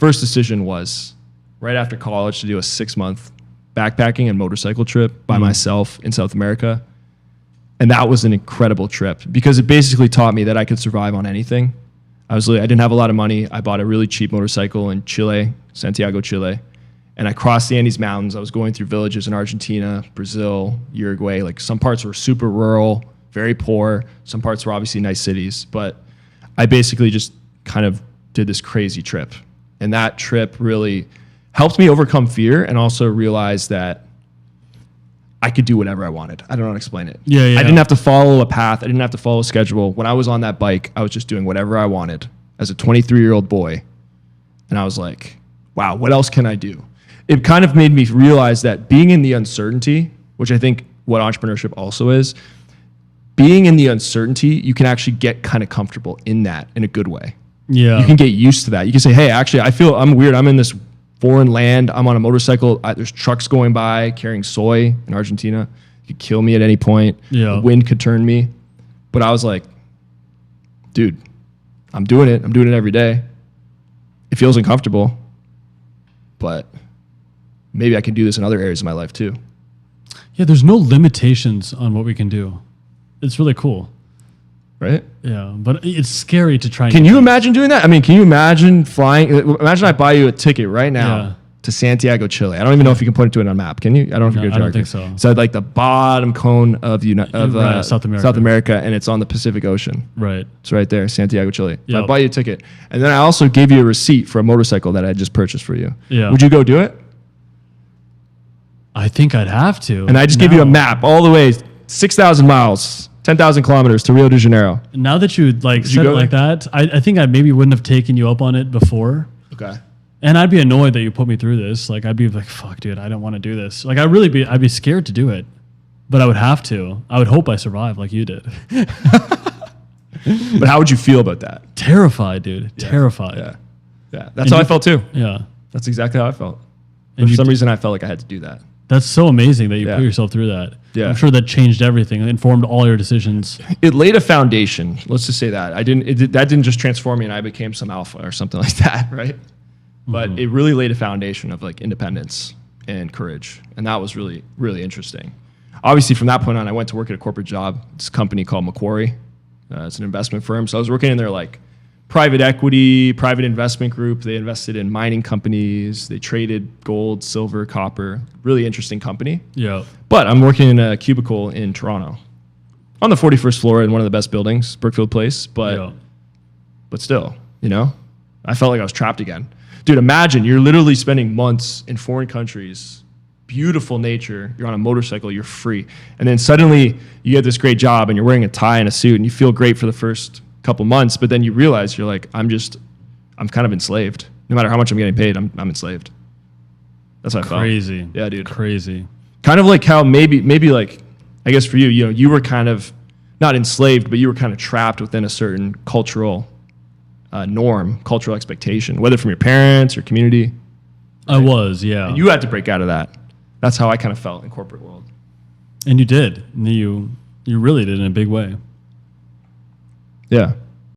first decision was right after college to do a 6-month backpacking and motorcycle trip by myself in South America. And that was an incredible trip because it basically taught me that I could survive on anything. I didn't have a lot of money. I bought a really cheap motorcycle in Chile, Santiago, Chile. And I crossed the Andes Mountains. I was going through villages in Argentina, Brazil, Uruguay. Like some parts were super rural, very poor. Some parts were obviously nice cities. But I basically just kind of did this crazy trip. And that trip really helped me overcome fear and also realize that I could do whatever I wanted. I don't know how to explain it. Yeah. I didn't have to follow a path. I didn't have to follow a schedule. When I was on that bike, I was just doing whatever I wanted as a 23-year-old boy. And I was like, wow, what else can I do? It kind of made me realize that being in the uncertainty, which I think what entrepreneurship also is, being in the uncertainty, you can actually get kind of comfortable in that in a good way. Yeah. You can get used to that. You can say, hey, actually, I feel I'm weird. I'm in this foreign land. I'm on a motorcycle. There's trucks going by carrying soy in Argentina. You could kill me at any point. Yeah. The wind could turn me. But I was like, dude, I'm doing it. I'm doing it every day. It feels uncomfortable, but maybe I can do this in other areas of my life too. Yeah, there's no limitations on what we can do. It's really cool. Right? Yeah, but it's scary to try. Can you imagine doing that? I mean, can you imagine flying? Imagine I buy you a ticket right now to Santiago, Chile. I don't even know if you can point it to it on a map. Can you? I don't know if you're good. I don't think so. So like the bottom cone of South America. South America, and it's on the Pacific Ocean. Right. It's right there, Santiago, Chile. So I Yep. buy you a ticket, and then I also gave you a receipt for a motorcycle that I just purchased for you. Yeah. Would you go do it? I think I'd have to. And I just give you a map all the way, 6,000 miles, 10,000 kilometers to Rio de Janeiro. Now that you said it like that, I think I maybe wouldn't have taken you up on it before. Okay. And I'd be annoyed that you put me through this. Like I'd be like, fuck, dude, I don't want to do this. Like I'd be scared to do it, but I would have to. I would hope I survive like you did. But how would you feel about that? Terrified, dude. Terrified. Yeah. Yeah. That's how I felt too. Yeah. That's exactly how I felt. And For you some reason, I felt like I had to do that. That's so amazing that you Yeah. put yourself through that. Yeah. I'm sure that changed everything, informed all your decisions. It laid a foundation. Let's just say that. That didn't just transform me and I became some alpha or something like that, right? But it really laid a foundation of like independence and courage. And that was really, really interesting. Obviously, from that point on, I went to work at a corporate job. It's a company called Macquarie. It's an investment firm. So I was working in their like private equity, private investment group. They invested in mining companies. They traded gold, silver, copper. Really interesting company. Yeah. But I'm working in a cubicle in Toronto on the 41st floor in one of the best buildings, Brookfield Place. But still, I felt like I was trapped again. Dude, imagine you're literally spending months in foreign countries, beautiful nature. You're on a motorcycle, you're free. And then suddenly you get this great job and you're wearing a tie and a suit and you feel great for the first couple months. But then you realize you're like, I'm kind of enslaved. No matter how much I'm getting paid, I'm enslaved. That's what I felt. Crazy. Yeah, dude. Crazy. Kind of like how maybe like, I guess for you, you were kind of not enslaved, but you were kind of trapped within a certain cultural norm, cultural expectation, whether from your parents or community. I was, yeah. And you had to break out of that. That's how I kind of felt in corporate world. And you did. And you really did in a big way. Yeah.